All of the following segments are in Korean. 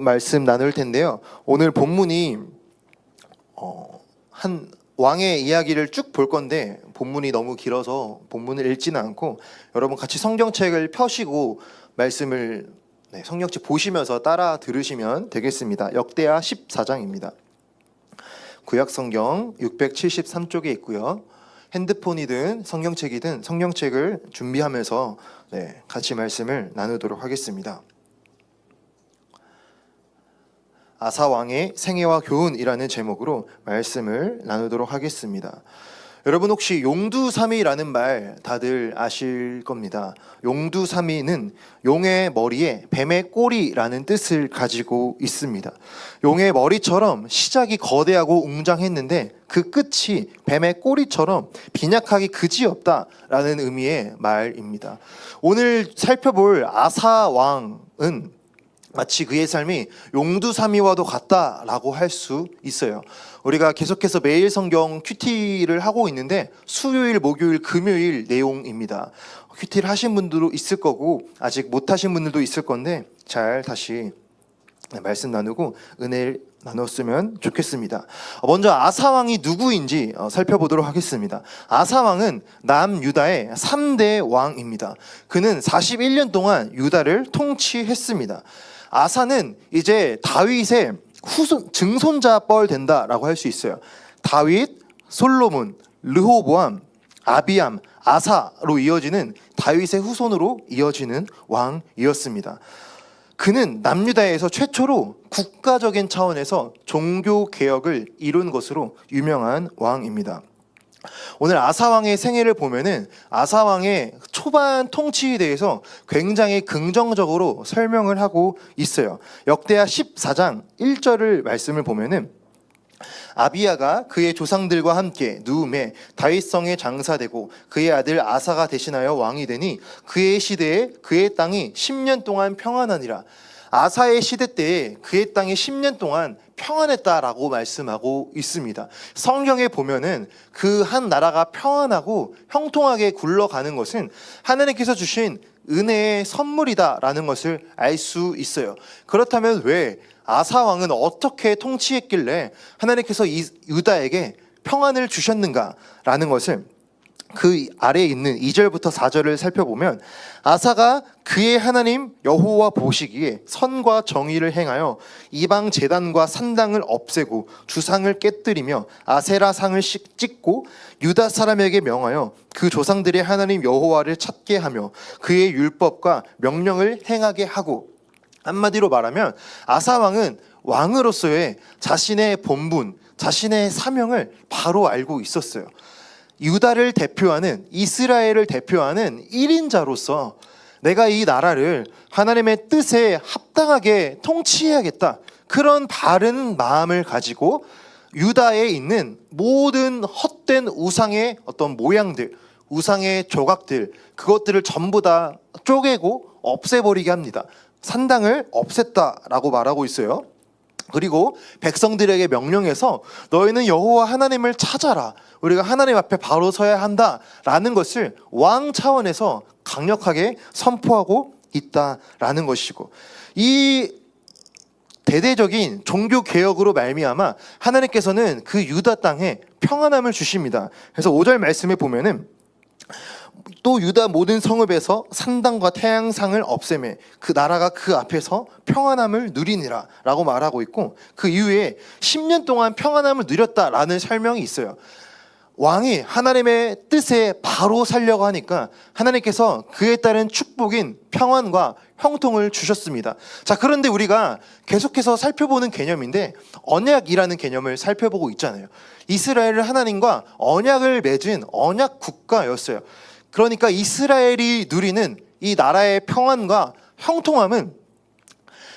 말씀 나눌 텐데요. 오늘 본문이 한 왕의 이야기를 쭉 볼 건데 본문이 너무 길어서 본문을 읽지는 않고 여러분 같이 성경책을 펴시고 말씀을 성경책 보시면서 따라 들으시면 되겠습니다. 역대하 14장입니다. 구약성경 673쪽에 있고요. 핸드폰이든 성경책이든 성경책을 준비하면서 같이 말씀을 나누도록 하겠습니다. 아사왕의 생애와 교훈이라는 제목으로 말씀을 나누도록 하겠습니다. 여러분 혹시 용두사미라는 말 다들 아실 겁니다. 용두사미는 용의 머리에 뱀의 꼬리라는 뜻을 가지고 있습니다. 용의 머리처럼 시작이 거대하고 웅장했는데 그 끝이 뱀의 꼬리처럼 빈약하기 그지없다라는 의미의 말입니다. 오늘 살펴볼 아사왕은 마치 그의 삶이 용두사미와도 같다라고 할 수 있어요. 우리가 계속해서 매일 성경 큐티를 하고 있는데 수요일, 목요일, 금요일 내용입니다. 큐티를 하신 분들도 있을 거고 아직 못 하신 분들도 있을 건데 잘 다시 말씀 나누고 은혜를 나눴으면 좋겠습니다. 먼저 아사왕이 누구인지 살펴보도록 하겠습니다. 아사왕은 남유다의 3대 왕입니다. 그는 41년 동안 유다를 통치했습니다. 아사는 이제 다윗의 증손자뻘 된다라고 할 수 있어요. 다윗, 솔로몬, 르호보암, 아비암, 아사로 이어지는 다윗의 후손으로 이어지는 왕이었습니다. 그는 남유다에서 최초로 국가적인 차원에서 종교 개혁을 이룬 것으로 유명한 왕입니다. 오늘 아사왕의 생애를 보면은 아사왕의 초반 통치에 대해서 굉장히 긍정적으로 설명을 하고 있어요. 역대하 14장 1절을 말씀을 보면은 아비야가 그의 조상들과 함께 누움에 다윗성에 장사되고 그의 아들 아사가 대신하여 왕이 되니 그의 시대에 그의 땅이 10년 동안 평안하니라. 아사의 시대 때에 그의 땅이 10년 동안 평안했다라고 말씀하고 있습니다. 성경에 보면은 그 한 나라가 평안하고 형통하게 굴러가는 것은 하나님께서 주신 은혜의 선물이다라는 것을 알 수 있어요. 그렇다면 왜 아사 왕은 어떻게 통치했길래 하나님께서 유다에게 평안을 주셨는가라는 것을 그 아래에 있는 2절부터 4절을 살펴보면 아사가 그의 하나님 여호와 보시기에 선과 정의를 행하여 이방 제단과 산당을 없애고 주상을 깨뜨리며 아세라 상을 찍고 유다 사람에게 명하여 그 조상들의 하나님 여호와를 찾게 하며 그의 율법과 명령을 행하게 하고, 한마디로 말하면 아사 왕은 왕으로서의 자신의 본분, 자신의 사명을 바로 알고 있었어요. 유다를 대표하는, 이스라엘을 대표하는 1인자로서 내가 이 나라를 하나님의 뜻에 합당하게 통치해야겠다, 그런 바른 마음을 가지고 유다에 있는 모든 헛된 우상의 어떤 모양들, 우상의 조각들, 그것들을 전부 다 쪼개고 없애버리게 합니다. 산당을 없앴다라고 말하고 있어요. 그리고 백성들에게 명령해서 너희는 여호와 하나님을 찾아라, 우리가 하나님 앞에 바로 서야 한다라는 것을 왕 차원에서 강력하게 선포하고 있다라는 것이고, 이 대대적인 종교 개혁으로 말미암아 하나님께서는 그 유다 땅에 평안함을 주십니다. 그래서 5절 말씀에 보면은 또 유다 모든 성읍에서 산당과 태양상을 없애매 그 나라가 그 앞에서 평안함을 누리니라 라고 말하고 있고, 그 이후에 10년 동안 평안함을 누렸다라는 설명이 있어요. 왕이 하나님의 뜻에 바로 살려고 하니까 하나님께서 그에 따른 축복인 평안과 형통을 주셨습니다. 자, 그런데 우리가 계속해서 살펴보는 개념인데 언약이라는 개념을 살펴보고 있잖아요. 이스라엘은 하나님과 언약을 맺은 언약 국가였어요. 그러니까 이스라엘이 누리는 이 나라의 평안과 형통함은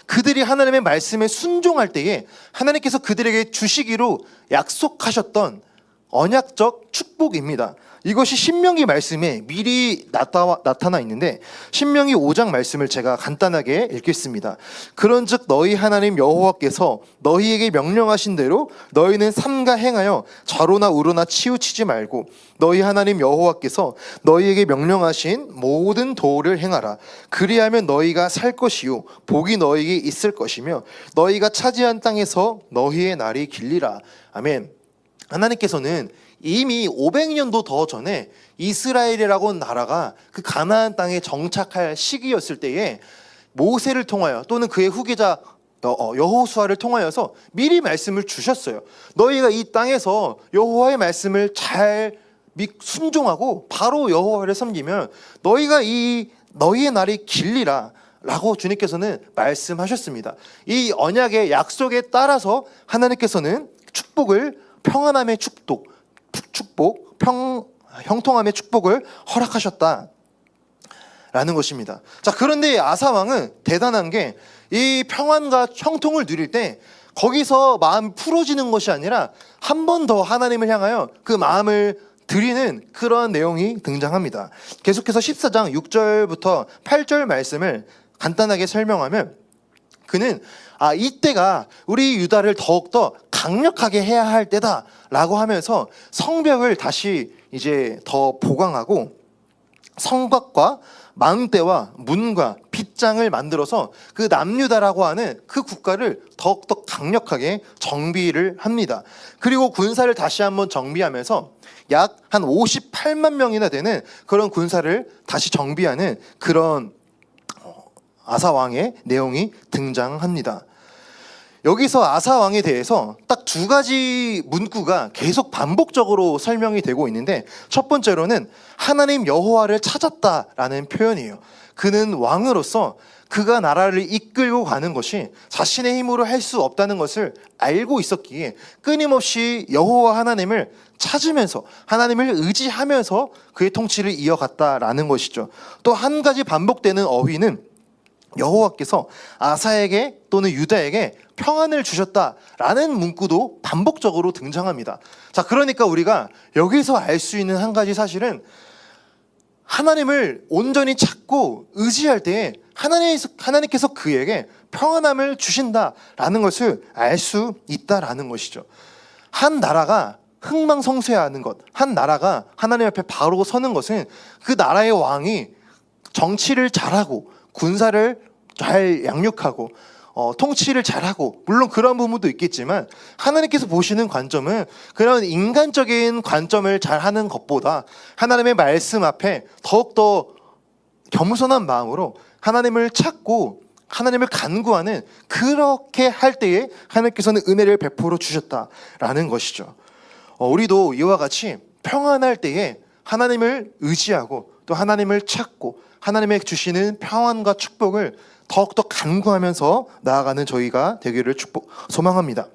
그들이 하나님의 말씀에 순종할 때에 하나님께서 그들에게 주시기로 약속하셨던 언약적 축복입니다. 이것이 신명기 말씀에 미리 나타나 있는데 신명기 5장 말씀을 제가 간단하게 읽겠습니다. 그런즉 너희 하나님 여호와께서 너희에게 명령하신 대로 너희는 삼가 행하여 좌로나 우로나 치우치지 말고 너희 하나님 여호와께서 너희에게 명령하신 모든 도를 행하라. 그리하면 너희가 살 것이요 복이 너희에게 있을 것이며 너희가 차지한 땅에서 너희의 날이 길리라. 아멘. 하나님께서는 이미 500년도 더 전에 이스라엘이라고 하는 나라가 그 가나안 땅에 정착할 시기였을 때에 모세를 통하여 또는 그의 후계자 여호수아를 통하여서 미리 말씀을 주셨어요. 너희가 이 땅에서 여호와의 말씀을 잘 순종하고 바로 여호와를 섬기면 너희의 날이 길리라 라고 주님께서는 말씀하셨습니다. 이 언약의 약속에 따라서 하나님께서는 축복을 평안함의 축복, 형통함의 축복을 허락하셨다라는 것입니다. 자, 그런데 아사 왕은 대단한 게 이 평안과 형통을 누릴 때 거기서 마음이 풀어지는 것이 아니라 한 번 더 하나님을 향하여 그 마음을 드리는 그런 내용이 등장합니다. 계속해서 14장 6절부터 8절 말씀을 간단하게 설명하면 그는 이때가 우리 유다를 더욱더 강력하게 해야 할 때다라고 하면서 성벽을 다시 이제 더 보강하고 성곽과 망대와 문과 빗장을 만들어서 그 남유다라고 하는 그 국가를 더욱더 강력하게 정비를 합니다. 그리고 군사를 다시 한번 정비하면서 약 한 58만 명이나 되는 그런 군사를 다시 정비하는 그런 아사 왕의 내용이 등장합니다. 여기서 아사 왕에 대해서 딱 두 가지 문구가 계속 반복적으로 설명이 되고 있는데 첫 번째로는 하나님 여호와를 찾았다라는 표현이에요. 그는 왕으로서 그가 나라를 이끌고 가는 것이 자신의 힘으로 할 수 없다는 것을 알고 있었기에 끊임없이 여호와 하나님을 찾으면서 하나님을 의지하면서 그의 통치를 이어갔다라는 것이죠. 또 한 가지 반복되는 어휘는 여호와께서 아사에게 또는 유다에게 평안을 주셨다라는 문구도 반복적으로 등장합니다. 자, 그러니까 우리가 여기서 알 수 있는 한 가지 사실은 하나님을 온전히 찾고 의지할 때에 하나님께서 그에게 평안함을 주신다라는 것을 알 수 있다라는 것이죠. 한 나라가 흥망성쇠하는 것, 한 나라가 하나님 앞에 바로 서는 것은 그 나라의 왕이 정치를 잘하고 군사를 잘 양육하고 통치를 잘하고 물론 그런 부분도 있겠지만 하나님께서 보시는 관점은 그런 인간적인 관점을 잘하는 것보다 하나님의 말씀 앞에 더욱더 겸손한 마음으로 하나님을 찾고 하나님을 간구하는 그렇게 할 때에 하나님께서는 은혜를 베풀어 주셨다라는 것이죠. 우리도 이와 같이 평안할 때에 하나님을 의지하고 또 하나님을 찾고 하나님의 주시는 평안과 축복을 더욱더 간구하면서 나아가는 저희가 되기를 소망합니다.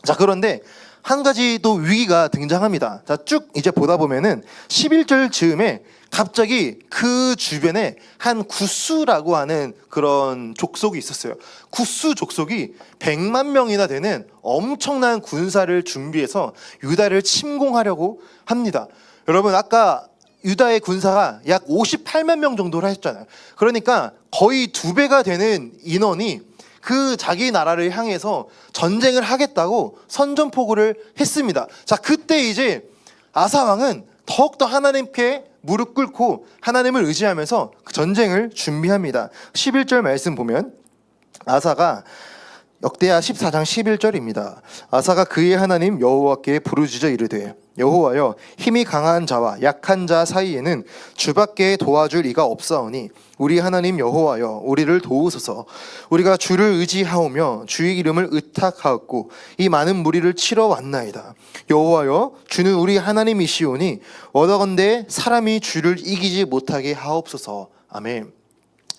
자, 그런데 한 가지 또 위기가 등장합니다. 자, 쭉 이제 보다 보면은 11절 즈음에 갑자기 그 주변에 한 구스라고 하는 그런 족속이 있었어요. 구스 족속이 100만 명이나 되는 엄청난 군사를 준비해서 유다를 침공하려고 합니다. 여러분, 아까 유다의 군사가 약 58만 명 정도로 했잖아요. 그러니까 거의 2배가 되는 인원이 그 자기 나라를 향해서 전쟁을 하겠다고 선전포고를 했습니다. 자, 그때 이제 아사 왕은 더욱더 하나님께 무릎 꿇고 하나님을 의지하면서 그 전쟁을 준비합니다. 11절 말씀 보면 아사가 역대하 14장 11절입니다. 아사가 그의 하나님 여호와께 부르짖어 이르되 여호와여, 힘이 강한 자와 약한 자 사이에는 주밖에 도와줄 이가 없사오니 우리 하나님 여호와여, 우리를 도우소서. 우리가 주를 의지하오며 주의 이름을 의탁하였고 이 많은 무리를 치러 왔나이다. 여호와여, 주는 우리 하나님이시오니 원하건대 사람이 주를 이기지 못하게 하옵소서. 아멘.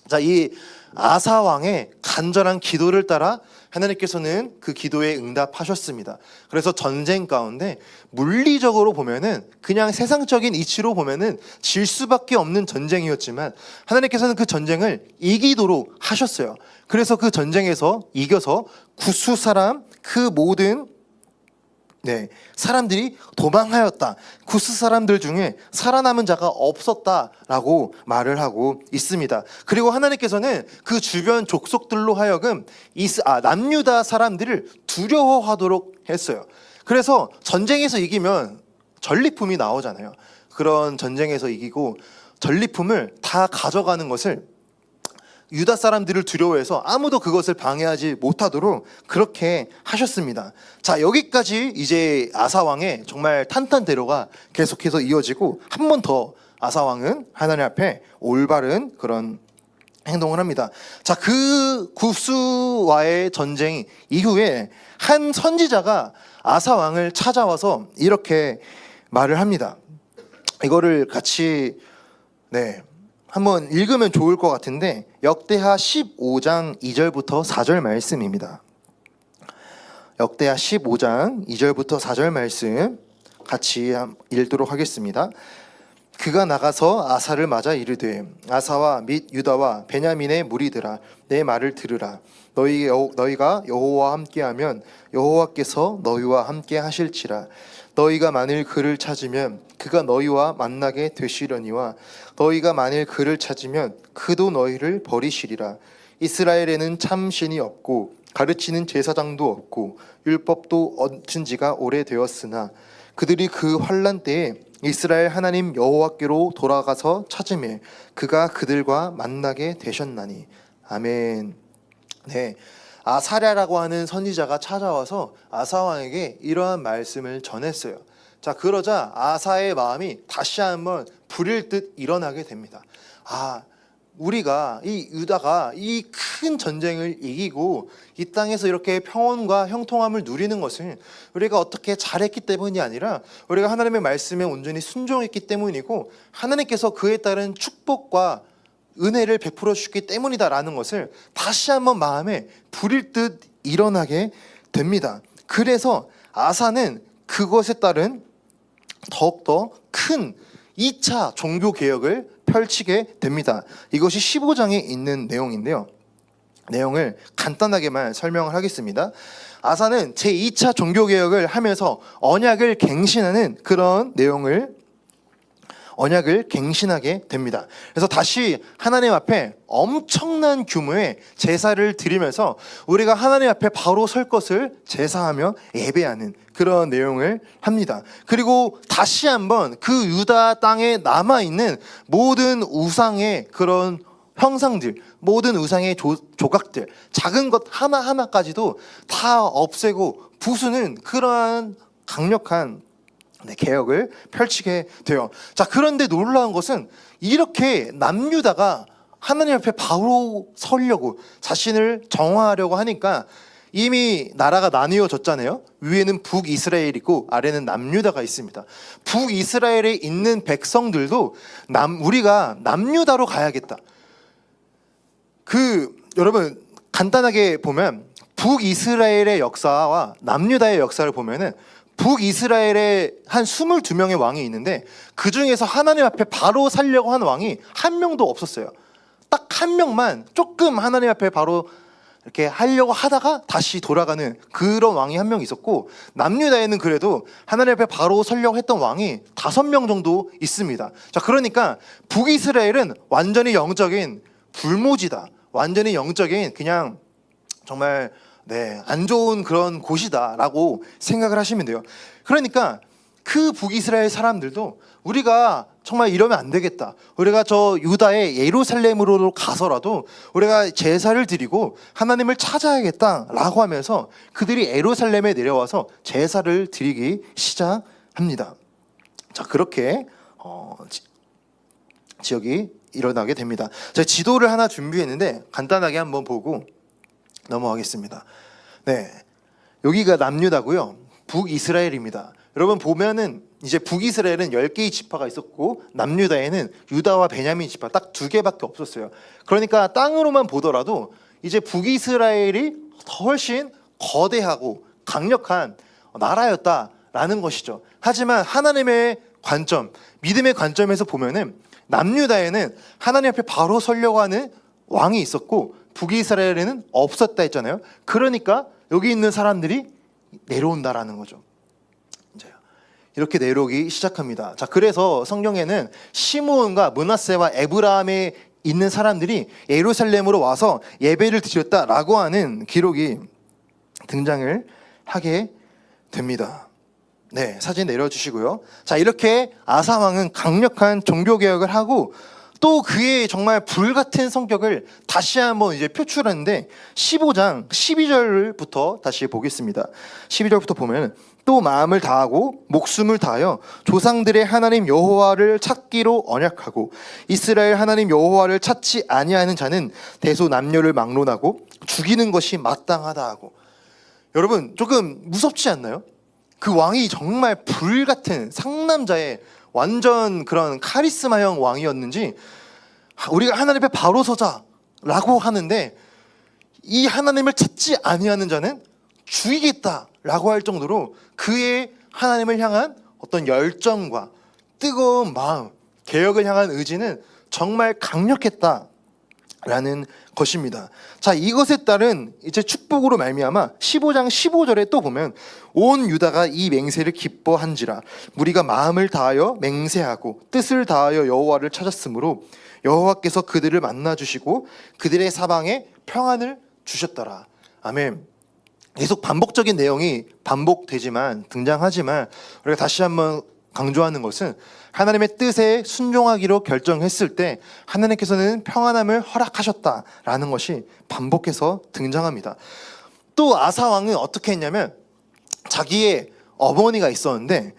자, 이 아사 왕의 간절한 기도를 따라 하나님께서는 그 기도에 응답하셨습니다. 그래서 전쟁 가운데 물리적으로 보면은 그냥 세상적인 이치로 보면은 질 수밖에 없는 전쟁이었지만 하나님께서는 그 전쟁을 이기도록 하셨어요. 그래서 그 전쟁에서 이겨서 구스 사람 그 모든 네, 사람들이 도망하였다. 구스 사람들 중에 살아남은 자가 없었다라고 말을 하고 있습니다. 그리고 하나님께서는 그 주변 족속들로 하여금 남유다 사람들을 두려워하도록 했어요. 그래서 전쟁에서 이기면 전리품이 나오잖아요. 그런 전쟁에서 이기고 전리품을 다 가져가는 것을 유다 사람들을 두려워해서 아무도 그것을 방해하지 못하도록 그렇게 하셨습니다. 자, 여기까지 이제 아사 왕의 정말 탄탄대로가 계속해서 이어지고 한 번 더 아사 왕은 하나님 앞에 올바른 그런 행동을 합니다. 자, 그 구스와의 전쟁 이후에 한 선지자가 아사 왕을 찾아와서 이렇게 말을 합니다. 이거를 같이 한번 읽으면 좋을 것 같은데 역대하 15장 2절부터 4절 말씀입니다. 역대하 15장 2절부터 4절 말씀 같이 읽도록 하겠습니다. 그가 나가서 아사를 맞아 이르되 아사와 및 유다와 베냐민의 무리들아 내 말을 들으라. 너희가 여호와와 함께하면 여호와께서 너희와 함께 하실지라. 너희가 만일 그를 찾으면 그가 너희와 만나게 되시려니와 너희가 만일 그를 찾으면 그도 너희를 버리시리라. 이스라엘에는 참 신이 없고 가르치는 제사장도 없고 율법도 얹은 지가 오래되었으나 그들이 그 환난 때에 이스라엘 하나님 여호와께로 돌아가서 찾으매 그가 그들과 만나게 되셨나니. 아멘. 네, 아사랴라고 하는 선지자가 찾아와서 아사 왕에게 이러한 말씀을 전했어요. 자, 그러자 아사의 마음이 다시 한번 불일 듯 일어나게 됩니다. 우리가 이 유다가 이 큰 전쟁을 이기고 이 땅에서 이렇게 평온과 형통함을 누리는 것은 우리가 어떻게 잘했기 때문이 아니라 우리가 하나님의 말씀에 온전히 순종했기 때문이고 하나님께서 그에 따른 축복과 은혜를 베풀어 주셨기 때문이다라는 것을 다시 한번 마음에 불일 듯 일어나게 됩니다. 그래서 아사는 그것에 따른 더욱더 큰 2차 종교개혁을 펼치게 됩니다. 이것이 15장에 있는 내용인데요. 내용을 간단하게만 설명을 하겠습니다. 아사는 제2차 종교개혁을 하면서 언약을 갱신하는 그런 언약을 갱신하게 됩니다. 그래서 다시 하나님 앞에 엄청난 규모의 제사를 드리면서 우리가 하나님 앞에 바로 설 것을 제사하며 예배하는 그런 내용을 합니다. 그리고 다시 한번 그 유다 땅에 남아있는 모든 우상의 그런 형상들, 모든 우상의 조각들, 작은 것 하나하나까지도 다 없애고 부수는 그러한 강력한 개혁을 펼치게 돼요. 자, 그런데 놀라운 것은 이렇게 남유다가 하나님 앞에 바로 서려고 자신을 정화하려고 하니까 이미 나라가 나뉘어졌잖아요. 위에는 북이스라엘이 있고 아래는 남유다가 있습니다. 북이스라엘에 있는 백성들도 우리가 남유다로 가야겠다. 여러분 간단하게 보면 북이스라엘의 역사와 남유다의 역사를 보면은 북이스라엘에 한 22명의 왕이 있는데 그 중에서 하나님 앞에 바로 살려고 하는 왕이 한 명도 없었어요. 딱 한 명만 조금 하나님 앞에 바로 이렇게 하려고 하다가 다시 돌아가는 그런 왕이 한 명 있었고, 남유다에는 그래도 하나님 앞에 바로 서려고 했던 왕이 5명 정도 있습니다. 자, 그러니까 북이스라엘은 완전히 영적인 불모지다. 완전히 영적인 그냥 정말 안 좋은 그런 곳이다라고 생각을 하시면 돼요. 그러니까 그 북이스라엘 사람들도 우리가 정말 이러면 안 되겠다. 우리가 저 유다의 예루살렘으로 가서라도 우리가 제사를 드리고 하나님을 찾아야겠다라고 하면서 그들이 예루살렘에 내려와서 제사를 드리기 시작합니다. 자, 그렇게 지역이 일어나게 됩니다. 제가 지도를 하나 준비했는데 간단하게 한번 보고 넘어가겠습니다. 네, 여기가 남유다고요. 북이스라엘입니다. 여러분 보면은 이제 북이스라엘은 10개의 지파가 있었고 남유다에는 유다와 베냐민 지파 딱 2개밖에 없었어요. 그러니까 땅으로만 보더라도 이제 북이스라엘이 훨씬 거대하고 강력한 나라였다라는 것이죠. 하지만 하나님의 관점, 믿음의 관점에서 보면은 남유다에는 하나님 앞에 바로 서려고 하는 왕이 있었고 북이스라엘에는 없었다 했잖아요. 그러니까 여기 있는 사람들이 내려온다라는 거죠. 이렇게 내려오기 시작합니다. 자, 그래서 성경에는 시므온과 므낫세와 에브라임에 있는 사람들이 예루살렘으로 와서 예배를 드렸다라고 하는 기록이 등장을 하게 됩니다. 네, 사진 내려주시고요. 자, 이렇게 아사 왕은 강력한 종교 개혁을 하고 또 그의 정말 불같은 성격을 다시 한번 이제 표출하는데 15장 12절부터 다시 보겠습니다. 12절부터 보면 또 마음을 다하고 목숨을 다하여 조상들의 하나님 여호와를 찾기로 언약하고 이스라엘 하나님 여호와를 찾지 아니하는 자는 대소남녀를 막론하고 죽이는 것이 마땅하다 하고. 여러분, 조금 무섭지 않나요? 그 왕이 정말 불같은 상남자의 완전 그런 카리스마형 왕이었는지 우리가 하나님 앞에 바로 서자라고 하는데 이 하나님을 찾지 아니하는 자는 죽이겠다라고 할 정도로 그의 하나님을 향한 어떤 열정과 뜨거운 마음, 개혁을 향한 의지는 정말 강력했다라는 것입니다. 자, 이것에 따른 이제 축복으로 말미암아 15장 15절에 또 보면 온 유다가 이 맹세를 기뻐한지라 무리가 마음을 다하여 맹세하고 뜻을 다하여 여호와를 찾았으므로 여호와께서 그들을 만나 주시고 그들의 사방에 평안을 주셨더라. 아멘. 계속 반복적인 내용이 반복되지만 등장하지만 우리가 다시 한번 강조하는 것은 하나님의 뜻에 순종하기로 결정했을 때 하나님께서는 평안함을 허락하셨다라는 것이 반복해서 등장합니다. 또 아사 왕은 어떻게 했냐면 자기의 어머니가 있었는데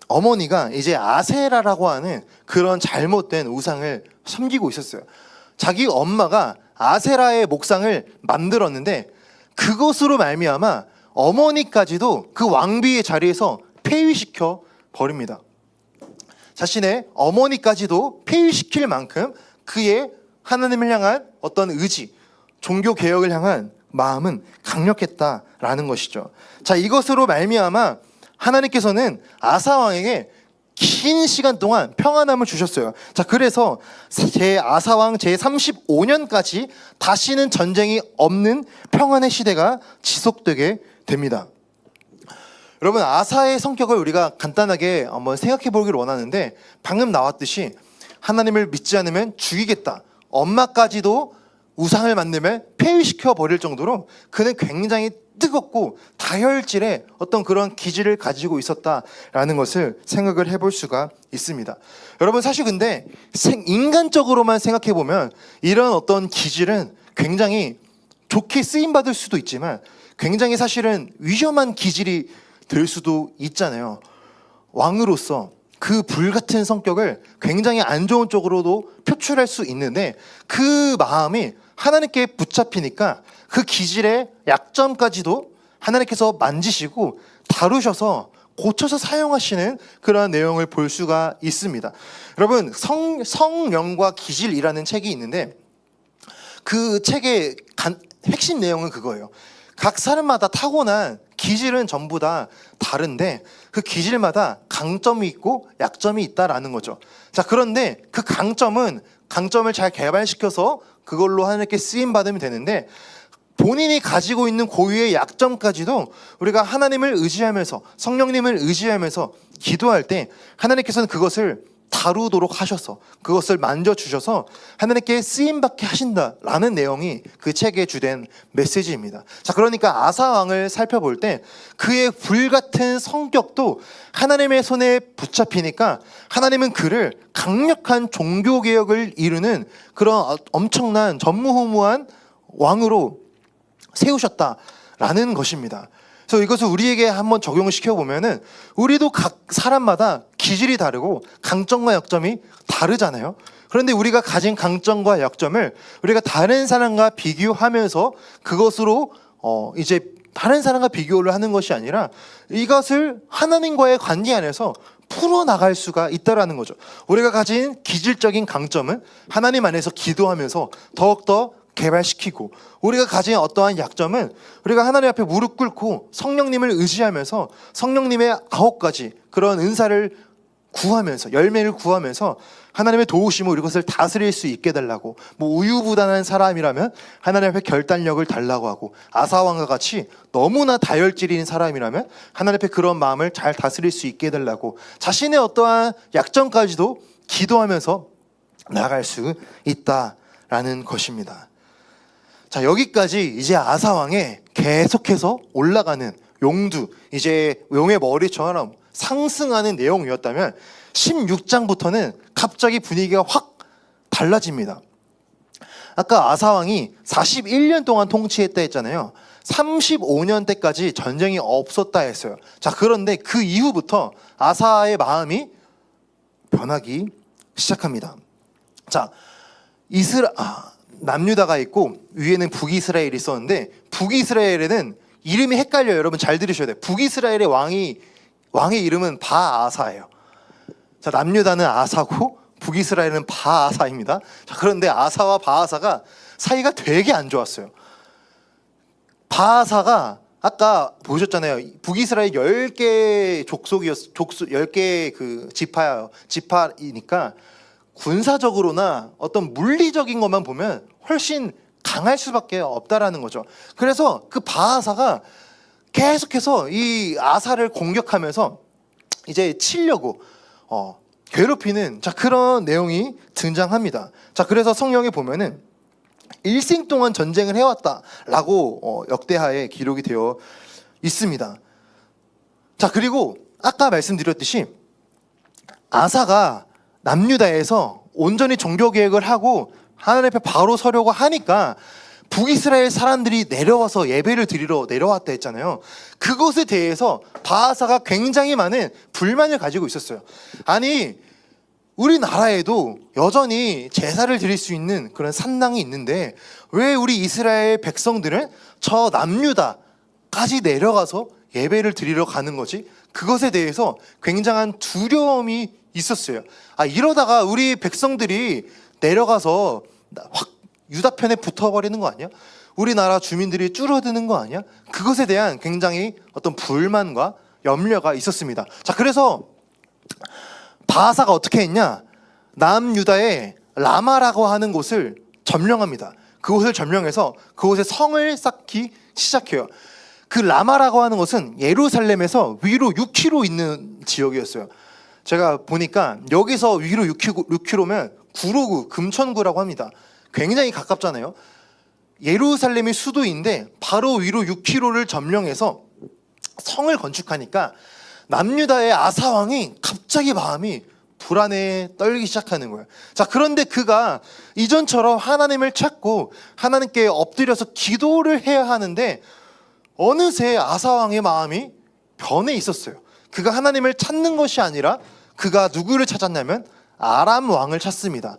어머니가 이제 아세라라고 하는 그런 잘못된 우상을 섬기고 있었어요. 자기 엄마가 아세라의 목상을 만들었는데 그것으로 말미암아 어머니까지도 그 왕비의 자리에서 폐위시켜 버립니다. 자신의 어머니까지도 폐위시킬 만큼 그의 하나님을 향한 어떤 의지, 종교 개혁을 향한 마음은 강력했다라는 것이죠. 자, 이것으로 말미암아 하나님께서는 아사 왕에게 긴 시간 동안 평안함을 주셨어요. 자, 그래서 아사 왕 제 35년까지 다시는 전쟁이 없는 평안의 시대가 지속되게 됩니다. 여러분, 아사의 성격을 우리가 간단하게 한번 생각해 보기를 원하는데 방금 나왔듯이 하나님을 믿지 않으면 죽이겠다, 엄마까지도 우상을 만들면 폐위시켜 버릴 정도로 그는 굉장히 뜨겁고 다혈질의 어떤 그런 기질을 가지고 있었다라는 것을 생각을 해볼 수가 있습니다. 여러분, 사실 근데 인간적으로만 생각해 보면 이런 어떤 기질은 굉장히 좋게 쓰임받을 수도 있지만 굉장히 사실은 위험한 기질이 될 수도 있잖아요. 왕으로서 그 불같은 성격을 굉장히 안 좋은 쪽으로도 표출할 수 있는데 그 마음이 하나님께 붙잡히니까 그 기질의 약점까지도 하나님께서 만지시고 다루셔서 고쳐서 사용하시는 그런 내용을 볼 수가 있습니다. 여러분, 성령과 기질이라는 책이 있는데 그 책의 핵심 내용은 그거예요. 각 사람마다 타고난 기질은 전부 다 다른데 그 기질마다 강점이 있고 약점이 있다라는 거죠. 자, 그런데 그 강점을 잘 개발시켜서 그걸로 하나님께 쓰임 받으면 되는데 본인이 가지고 있는 고유의 약점까지도 우리가 하나님을 의지하면서 성령님을 의지하면서 기도할 때 하나님께서는 그것을 다루도록 하셔서 그것을 만져주셔서 하나님께 쓰임받게 하신다라는 내용이 그 책의 주된 메시지입니다. 자, 그러니까 아사 왕을 살펴볼 때 그의 불같은 성격도 하나님의 손에 붙잡히니까 하나님은 그를 강력한 종교개혁을 이루는 그런 엄청난 전무후무한 왕으로 세우셨다라는 것입니다. 그래서 이것을 우리에게 한번 적용을 시켜보면은 우리도 각 사람마다 기질이 다르고 강점과 약점이 다르잖아요. 그런데 우리가 가진 강점과 약점을 우리가 다른 사람과 비교하면서 그것으로 이제 다른 사람과 비교를 하는 것이 아니라 이것을 하나님과의 관계 안에서 풀어나갈 수가 있다라는 거죠. 우리가 가진 기질적인 강점은 하나님 안에서 기도하면서 더욱더 개발시키고 우리가 가진 어떠한 약점은 우리가 하나님 앞에 무릎 꿇고 성령님을 의지하면서 성령님의 9가지 그런 은사를 구하면서, 열매를 구하면서 하나님의 도우심으로 이것을 다스릴 수 있게 달라고, 뭐 우유부단한 사람이라면 하나님 앞에 결단력을 달라고 하고, 아사왕과 같이 너무나 다혈질인 사람이라면 하나님 앞에 그런 마음을 잘 다스릴 수 있게 달라고 자신의 어떠한 약점까지도 기도하면서 나아갈 수 있다라는 것입니다. 자, 여기까지 이제 아사왕의 계속해서 올라가는 용두, 이제 용의 머리처럼 상승하는 내용이었다면 16장부터는 갑자기 분위기가 확 달라집니다. 아까 아사왕이 41년 동안 통치했다 했잖아요. 35년 때까지 전쟁이 없었다 했어요. 자, 그런데 그 이후부터 아사의 마음이 변하기 시작합니다. 자, 남유다가 있고 위에는 북이스라엘이 있었는데, 북이스라엘에는 이름이 헷갈려요. 여러분 잘 들으셔야 돼요. 북이스라엘의 왕의 이름은 바아사예요. 자, 남유다는 아사고 북이스라엘은 바아사입니다. 자, 그런데 아사와 바아사가 사이가 되게 안 좋았어요. 바아사가 아까 보셨잖아요. 북이스라엘 10개 족속이었, 10개 그 지파이니까 군사적으로나 어떤 물리적인 것만 보면 훨씬 강할 수밖에 없다라는 거죠. 그래서 그 바아사가 계속해서 이 아사를 공격하면서 이제 치려고 괴롭히는, 자, 그런 내용이 등장합니다. 자, 그래서 성경에 보면은 일생 동안 전쟁을 해왔다라고 역대하에 기록이 되어 있습니다. 자, 그리고 아까 말씀드렸듯이 아사가 남유다에서 온전히 종교 개혁을 하고 하나님 앞에 바로 서려고 하니까 북이스라엘 사람들이 내려와서 예배를 드리러 내려왔다 했잖아요. 그것에 대해서 바아사가 굉장히 많은 불만을 가지고 있었어요. 아니, 우리나라에도 여전히 제사를 드릴 수 있는 그런 산당이 있는데 왜 우리 이스라엘 백성들은 저 남유다까지 내려가서 예배를 드리러 가는 거지? 그것에 대해서 굉장한 두려움이 있었어요. 이러다가 우리 백성들이 내려가서 확 유다 편에 붙어버리는 거 아니야? 우리나라 주민들이 줄어드는 거 아니야? 그것에 대한 굉장히 어떤 불만과 염려가 있었습니다. 자, 그래서 바아사가 어떻게 했냐? 남유다의 라마라고 하는 곳을 점령합니다. 그곳을 점령해서 그곳에 성을 쌓기 시작해요. 그 라마라고 하는 곳은 예루살렘에서 위로 6km 있는 지역이었어요. 제가 보니까 여기서 위로 6km면 구로구, 금천구라고 합니다. 굉장히 가깝잖아요. 예루살렘이 수도인데 바로 위로 6km를 점령해서 성을 건축하니까 남유다의 아사왕이 갑자기 마음이 불안에 떨기 시작하는 거예요. 자, 그런데 그가 이전처럼 하나님을 찾고 하나님께 엎드려서 기도를 해야 하는데 어느새 아사왕의 마음이 변해 있었어요. 그가 하나님을 찾는 것이 아니라 그가 누구를 찾았냐면 아람 왕을 찾습니다.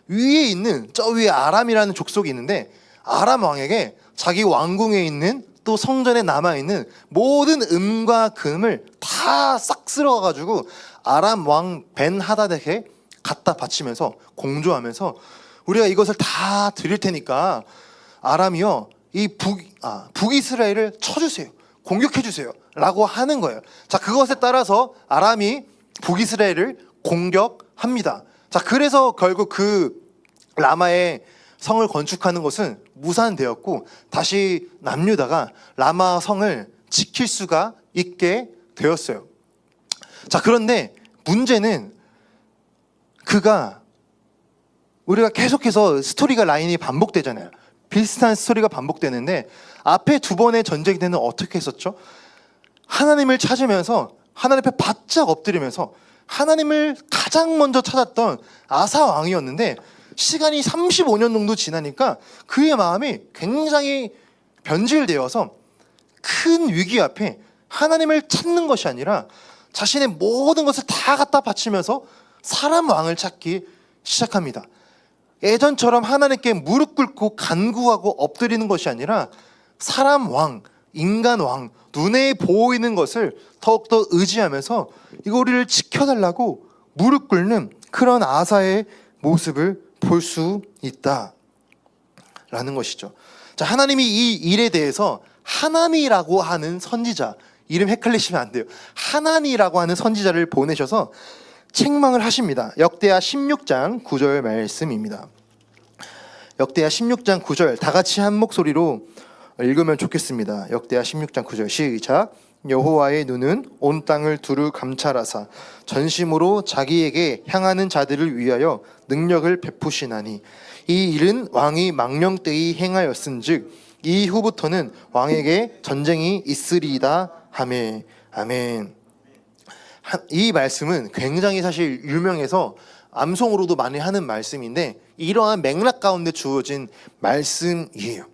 위에 있는, 저 위에 아람이라는 족속이 있는데 아람 왕에게 자기 왕궁에 있는, 또 성전에 남아있는 모든 은과 금을 다 싹 쓸어가지고 아람 왕 벤하닷에게 갖다 바치면서 공조하면서 우리가 이것을 다 드릴 테니까 아람이요, 이 북이스라엘을 쳐주세요, 공격해주세요 라고 하는 거예요. 자, 그것에 따라서 아람이 북이스라엘을 공격합니다. 자, 그래서 결국 그 라마의 성을 건축하는 것은 무산되었고 다시 남유다가 라마 성을 지킬 수가 있게 되었어요. 자, 그런데 문제는 그가, 우리가 계속해서 스토리가 라인이 반복되잖아요. 비슷한 스토리가 반복되는데 앞에 두 번의 전쟁 때는 어떻게 했었죠? 하나님을 찾으면서 하나님 앞에 바짝 엎드리면서 하나님을 가장 먼저 찾았던 아사 왕이었는데 시간이 35년 정도 지나니까 그의 마음이 굉장히 변질되어서 큰 위기 앞에 하나님을 찾는 것이 아니라 자신의 모든 것을 다 갖다 바치면서 사람 왕을 찾기 시작합니다. 예전처럼 하나님께 무릎 꿇고 간구하고 엎드리는 것이 아니라 사람 왕, 인간 왕, 눈에 보이는 것을 더욱더 의지하면서 이거 우리를 지켜달라고 무릎 꿇는 그런 아사의 모습을 볼 수 있다라는 것이죠. 자, 하나님이 이 일에 대해서 하나니라고 하는 선지자, 이름 헷갈리시면 안 돼요. 하나니라고 하는 선지자를 보내셔서 책망을 하십니다. 역대하 16장 9절 말씀입니다. 역대하 16장 9절 다 같이 한 목소리로 읽으면 좋겠습니다. 역대하 16장 9절 시작. 여호와의 눈은 온 땅을 두루 감찰하사 전심으로 자기에게 향하는 자들을 위하여 능력을 베푸시나니 이 일은 왕이 망령되이 행하였은즉 이후부터는 왕에게 전쟁이 있으리이다 하매. 아멘. 이 말씀은 굉장히 사실 유명해서 암송으로도 많이 하는 말씀인데 이러한 맥락 가운데 주어진 말씀이에요.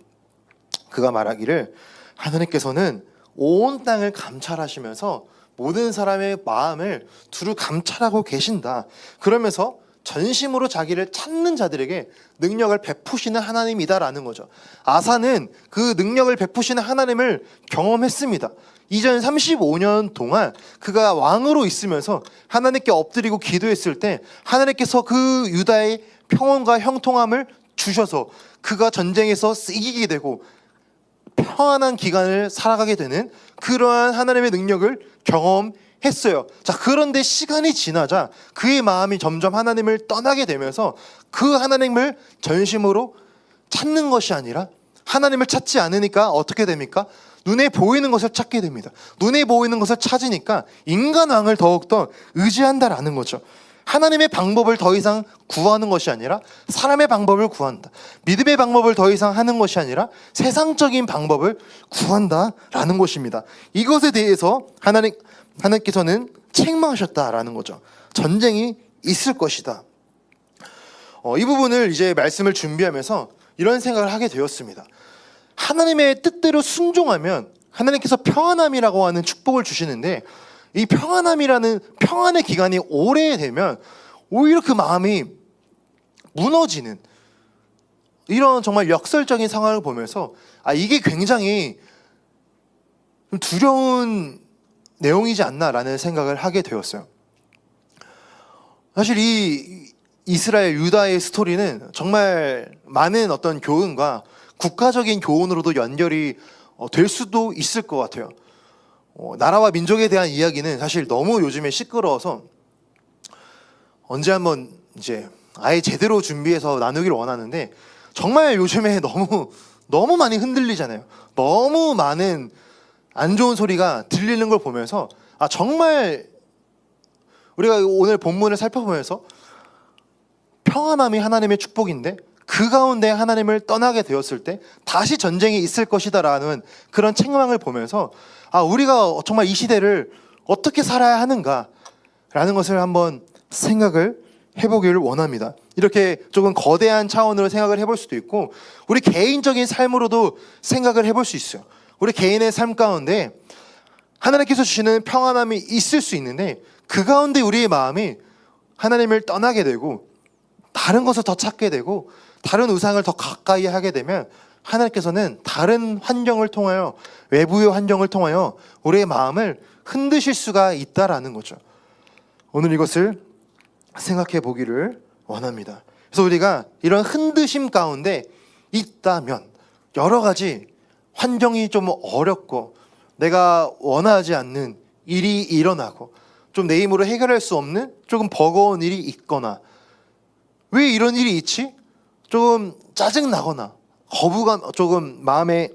그가 말하기를 하나님께서는 온 땅을 감찰하시면서 모든 사람의 마음을 두루 감찰하고 계신다. 그러면서 전심으로 자기를 찾는 자들에게 능력을 베푸시는 하나님이다라는 거죠. 아사는 그 능력을 베푸시는 하나님을 경험했습니다. 이전 35년 동안 그가 왕으로 있으면서 하나님께 엎드리고 기도했을 때 하나님께서 그 유다의 평온과 형통함을 주셔서 그가 전쟁에서 이기게 되고 평안한 기간을 살아가게 되는 그러한 하나님의 능력을 경험했어요. 자, 그런데 시간이 지나자 그의 마음이 점점 하나님을 떠나게 되면서 그 하나님을 전심으로 찾는 것이 아니라 하나님을 찾지 않으니까 어떻게 됩니까? 눈에 보이는 것을 찾게 됩니다. 눈에 보이는 것을 찾으니까 인간왕을 더욱더 의지한다라는 거죠. 하나님의 방법을 더 이상 구하는 것이 아니라 사람의 방법을 구한다. 믿음의 방법을 더 이상 하는 것이 아니라 세상적인 방법을 구한다라는 것입니다. 이것에 대해서 하나님께서는 책망하셨다라는 거죠. 전쟁이 있을 것이다. 이 부분을 이제 말씀을 준비하면서 이런 생각을 하게 되었습니다. 하나님의 뜻대로 순종하면 하나님께서 평안함이라고 하는 축복을 주시는데 이 평안함이라는 평안의 기간이 오래되면 오히려 그 마음이 무너지는 이런 정말 역설적인 상황을 보면서 이게 굉장히 두려운 내용이지 않나라는 생각을 하게 되었어요. 사실 이 이스라엘 유다의 스토리는 정말 많은 어떤 교훈과 국가적인 교훈으로도 연결이 될 수도 있을 것 같아요. 나라와 민족에 대한 이야기는 사실 너무 요즘에 시끄러워서 언제 한번 이제 아예 제대로 준비해서 나누기를 원하는데 정말 요즘에 너무 많이 흔들리잖아요. 너무 많은 안 좋은 소리가 들리는 걸 보면서 정말 우리가 오늘 본문을 살펴보면서 평안함이 하나님의 축복인데 그 가운데 하나님을 떠나게 되었을 때 다시 전쟁이 있을 것이다라는 그런 책망을 보면서 우리가 정말 이 시대를 어떻게 살아야 하는가라는 것을 한번 생각을 해보기를 원합니다. 이렇게 조금 거대한 차원으로 생각을 해볼 수도 있고 우리 개인적인 삶으로도 생각을 해볼 수 있어요. 우리 개인의 삶 가운데 하나님께서 주시는 평안함이 있을 수 있는데 그 가운데 우리의 마음이 하나님을 떠나게 되고 다른 것을 더 찾게 되고 다른 우상을 더 가까이 하게 되면 하나님께서는 다른 환경을 통하여 외부의 환경을 통하여 우리의 마음을 흔드실 수가 있다라는 거죠. 오늘 이것을 생각해 보기를 원합니다. 그래서 우리가 이런 흔드심 가운데 있다면 여러 가지 환경이 좀 어렵고 내가 원하지 않는 일이 일어나고 좀 내 힘으로 해결할 수 없는 조금 버거운 일이 있거나 왜 이런 일이 있지? 조금 짜증나거나 거부감, 조금 마음에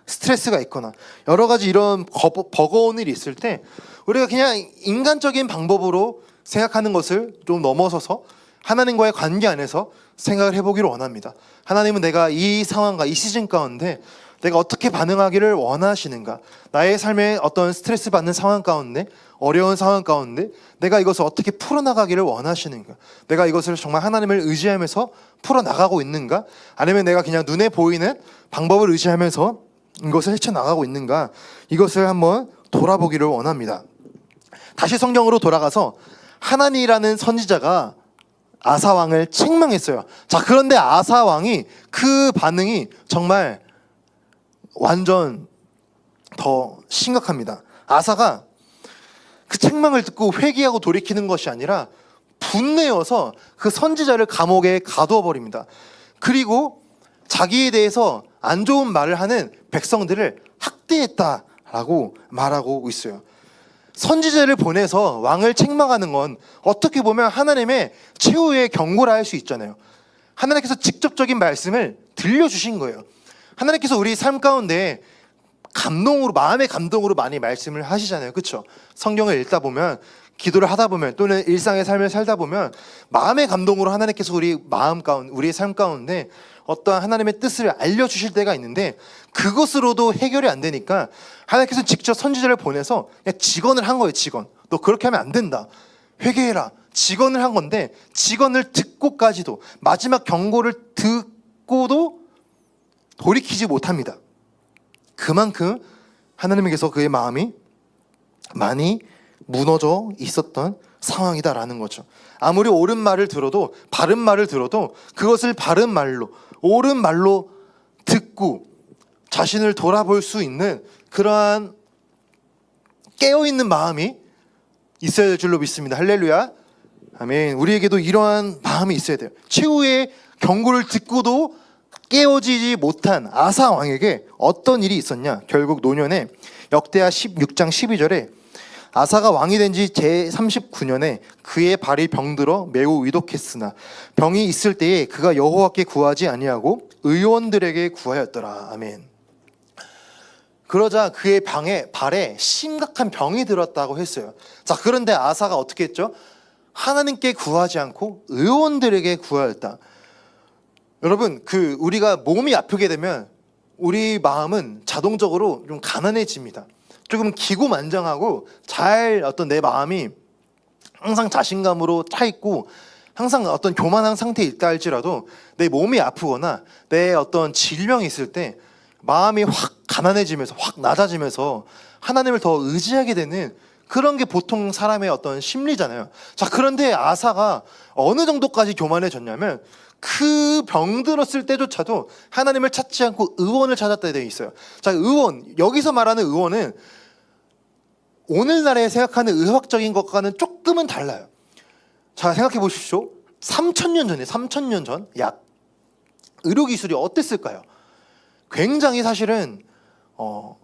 스트레스가 있거나 여러 가지 이런 버거운 일이 있을 때 우리가 그냥 인간적인 방법으로 생각하는 것을 좀 넘어서서 하나님과의 관계 안에서 생각을 해보기를 원합니다. 하나님은 내가 이 상황과 이 시즌 가운데 내가 어떻게 반응하기를 원하시는가? 나의 삶에 어떤 스트레스 받는 상황 가운데 어려운 상황 가운데 내가 이것을 어떻게 풀어나가기를 원하시는가? 내가 이것을 정말 하나님을 의지하면서 풀어나가고 있는가? 아니면 내가 그냥 눈에 보이는 방법을 의지하면서 이것을 헤쳐나가고 있는가? 이것을 한번 돌아보기를 원합니다. 다시 성경으로 돌아가서 하나니라는 선지자가 아사 왕을 책망했어요. 자, 그런데 아사 왕이 그 반응이 정말 완전 더 심각합니다. 아사가 그 책망을 듣고 회개하고 돌이키는 것이 아니라 분내어서 그 선지자를 감옥에 가두어 버립니다. 그리고 자기에 대해서 안 좋은 말을 하는 백성들을 학대했다라고 말하고 있어요. 선지자를 보내서 왕을 책망하는 건 어떻게 보면 하나님의 최후의 경고라 할 수 있잖아요. 하나님께서 직접적인 말씀을 들려주신 거예요. 하나님께서 우리 삶 가운데 감동으로, 마음의 감동으로 많이 말씀을 하시잖아요. 그렇죠? 성경을 읽다 보면, 기도를 하다 보면, 또는 일상의 삶을 살다 보면 마음의 감동으로 하나님께서 우리 마음 가운데, 우리의 삶 가운데 어떠한 하나님의 뜻을 알려주실 때가 있는데, 그것으로도 해결이 안 되니까 하나님께서 직접 선지자를 보내서 그냥 직언을 한 거예요. 직언. 너 그렇게 하면 안 된다. 회개해라. 직언을 한 건데, 직언을 듣고까지도, 마지막 경고를 듣고도 돌이키지 못합니다. 그만큼 하나님께서 그의 마음이 많이 무너져 있었던 상황이다라는 거죠. 아무리 옳은 말을 들어도, 바른 말을 들어도 그것을 바른 말로, 옳은 말로 듣고 자신을 돌아볼 수 있는 그러한 깨어있는 마음이 있어야 될 줄로 믿습니다. 할렐루야. 아멘. 우리에게도 이러한 마음이 있어야 돼요. 최후의 경고를 듣고도 깨어지지 못한 아사 왕에게 어떤 일이 있었냐? 결국 노년에 역대하 16장 12절에 아사가 왕이 된 지 제39년에 그의 발이 병들어 매우 위독했으나 병이 있을 때에 그가 여호와께 구하지 아니하고 의원들에게 구하였더라. 아멘. 그러자 그의 발에 심각한 병이 들었다고 했어요. 자, 그런데 아사가 어떻게 했죠? 하나님께 구하지 않고 의원들에게 구하였다. 여러분, 우리가 몸이 아프게 되면 우리 마음은 자동적으로 좀 가난해집니다. 조금 기고만장하고 내 마음이 항상 자신감으로 차 있고 항상 어떤 교만한 상태에 있다 할지라도 내 몸이 아프거나 내 어떤 질병이 있을 때 마음이 확 가난해지면서 확 낮아지면서 하나님을 더 의지하게 되는 그런 게 보통 사람의 어떤 심리잖아요. 자, 그런데 아사가 어느 정도까지 교만해졌냐면 그 병들었을 때조차도 하나님을 찾지 않고 의원을 찾았다 되어 있어요. 자, 의원, 여기서 말하는 의원은 오늘날에 생각하는 의학적인 것과는 조금은 달라요. 자, 생각해 보십시오. 3,000년 전 약 의료기술이 어땠을까요? 굉장히 사실은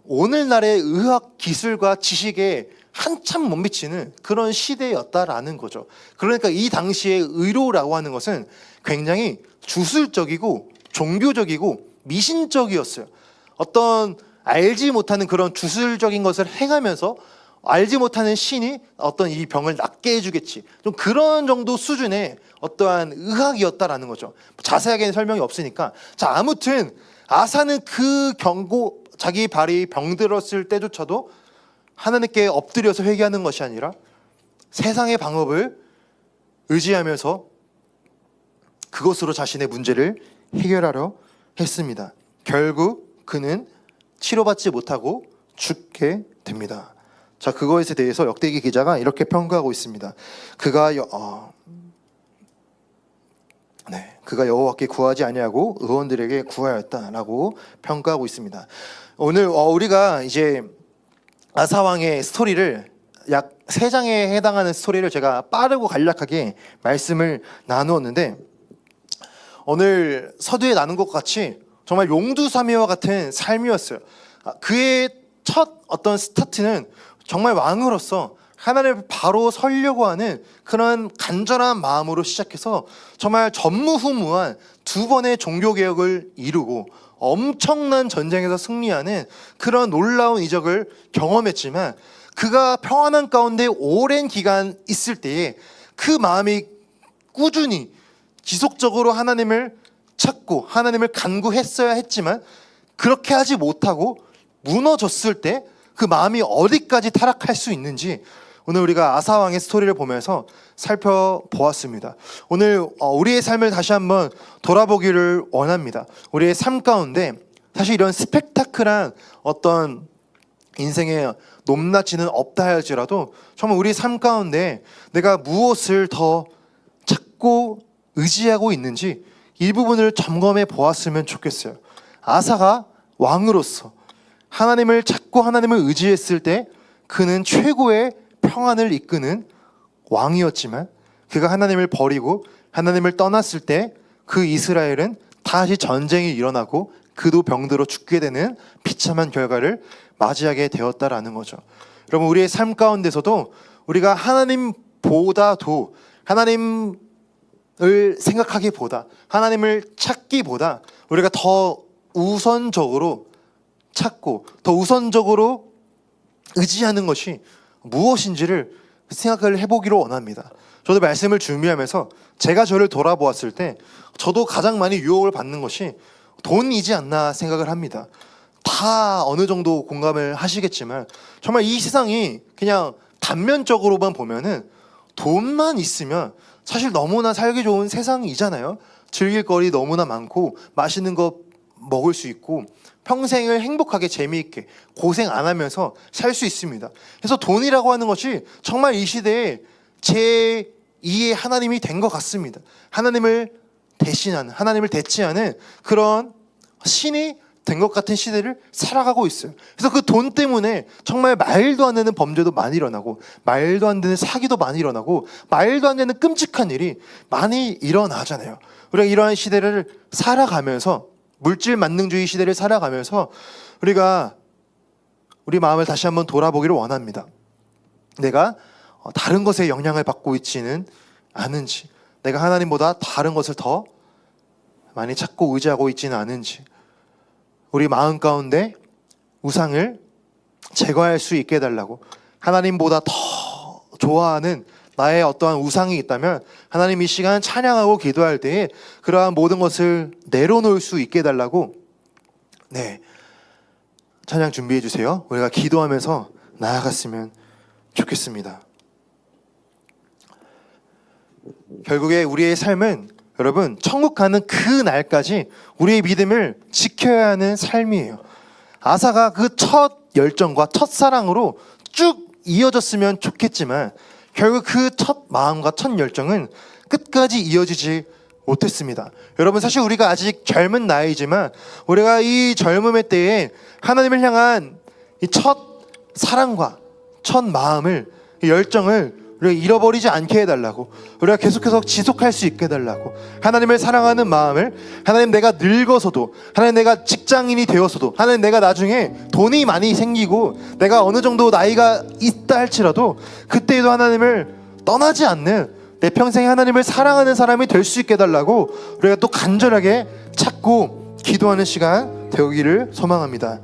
오늘날의 의학 기술과 지식에 한참 못 미치는 그런 시대였다라는 거죠. 그러니까 이 당시의 의료라고 하는 것은 굉장히 주술적이고 종교적이고 미신적이었어요. 어떤 알지 못하는 그런 주술적인 것을 행하면서 알지 못하는 신이 어떤 이 병을 낫게 해주겠지, 좀 그런 정도 수준의 어떠한 의학이었다라는 거죠. 자세하게는 설명이 없으니까. 자, 아무튼 아사는 그 경고, 자기 발이 병들었을 때조차도 하나님께 엎드려서 회개하는 것이 아니라 세상의 방법을 의지하면서 그것으로 자신의 문제를 해결하려 했습니다. 결국 그는 치료받지 못하고 죽게 됩니다. 자, 그것에 대해서 역대기 기자가 이렇게 평가하고 있습니다. 그가 여호와께 구하지 아니하고 의원들에게 구하였다라고 평가하고 있습니다. 오늘 우리가 이제 아사 왕의 스토리를 약 3장에 해당하는 스토리를 제가 빠르고 간략하게 말씀을 나누었는데, 오늘 서두에 나눈 것 같이 정말 용두사미와 같은 삶이었어요. 그의 첫 어떤 스타트는 정말 왕으로서 하나님을 바로 서려고 하는 그런 간절한 마음으로 시작해서 정말 전무후무한 2번의 종교개혁을 이루고 엄청난 전쟁에서 승리하는 그런 놀라운 이적을 경험했지만, 그가 평안한 가운데 오랜 기간 있을 때에 그 마음이 꾸준히 지속적으로 하나님을 찾고 하나님을 간구했어야 했지만 그렇게 하지 못하고 무너졌을 때 그 마음이 어디까지 타락할 수 있는지 오늘 우리가 아사 왕의 스토리를 보면서 살펴보았습니다. 오늘 우리의 삶을 다시 한번 돌아보기를 원합니다. 우리의 삶 가운데 사실 이런 스펙타클한 어떤 인생의 높낮이는 없다 할지라도 정말 우리 삶 가운데 내가 무엇을 더 찾고 의지하고 있는지 이 부분을 점검해 보았으면 좋겠어요. 아사가 왕으로서 하나님을 찾고 하나님을 의지했을 때 그는 최고의 평안을 이끄는 왕이었지만, 그가 하나님을 버리고 하나님을 떠났을 때 그 이스라엘은 다시 전쟁이 일어나고 그도 병들어 죽게 되는 비참한 결과를 맞이하게 되었다라는 거죠. 여러분, 우리의 삶 가운데서도 우리가 하나님보다도 하나님을 생각하기보다 하나님을 찾기보다 우리가 더 우선적으로 찾고 더 우선적으로 의지하는 것이 무엇인지를 생각을 해보기를 원합니다. 저도 말씀을 준비하면서 제가 저를 돌아보았을 때 저도 가장 많이 유혹을 받는 것이 돈이지 않나 생각을 합니다. 다 어느 정도 공감을 하시겠지만 정말 이 세상이 그냥 단면적으로만 보면은 돈만 있으면 사실 너무나 살기 좋은 세상이잖아요. 즐길 거리 너무나 많고 맛있는 거 먹을 수 있고 평생을 행복하게 재미있게 고생 안 하면서 살 수 있습니다. 그래서 돈이라고 하는 것이 정말 이 시대에 제2의 하나님이 된 것 같습니다. 하나님을 대신하는, 하나님을 대체하는 그런 신이 된 것 같은 시대를 살아가고 있어요. 그래서 그 돈 때문에 정말 말도 안 되는 범죄도 많이 일어나고 말도 안 되는 사기도 많이 일어나고 말도 안 되는 끔찍한 일이 많이 일어나잖아요. 우리가 이러한 시대를 살아가면서 물질 만능주의 시대를 살아가면서 우리가 우리 마음을 다시 한번 돌아보기를 원합니다. 내가 다른 것에 영향을 받고 있지는 않은지, 내가 하나님보다 다른 것을 더 많이 찾고 의지하고 있지는 않은지, 우리 마음 가운데 우상을 제거할 수 있게 해달라고, 하나님보다 더 좋아하는 나의 어떠한 우상이 있다면 하나님 이 시간 찬양하고 기도할 때에 그러한 모든 것을 내려놓을 수 있게 해달라고, 네, 찬양 준비해 주세요. 우리가 기도하면서 나아갔으면 좋겠습니다. 결국에 우리의 삶은 여러분 천국 가는 그 날까지 우리의 믿음을 지켜야 하는 삶이에요. 아사가 그 첫 열정과 첫 사랑으로 쭉 이어졌으면 좋겠지만 결국 그 첫 마음과 첫 열정은 끝까지 이어지지 못했습니다. 여러분, 사실 우리가 아직 젊은 나이지만 우리가 이 젊음의 때에 하나님을 향한 이 첫 사랑과 첫 마음을, 이 열정을 우리가 잃어버리지 않게 해달라고, 우리가 계속해서 지속할 수 있게 해달라고, 하나님을 사랑하는 마음을, 하나님 내가 늙어서도, 하나님 내가 직장인이 되어서도, 하나님 내가 나중에 돈이 많이 생기고 내가 어느 정도 나이가 있다 할지라도 그때에도 하나님을 떠나지 않는 내 평생에 하나님을 사랑하는 사람이 될 수 있게 해달라고 우리가 또 간절하게 찾고 기도하는 시간 되기를 소망합니다.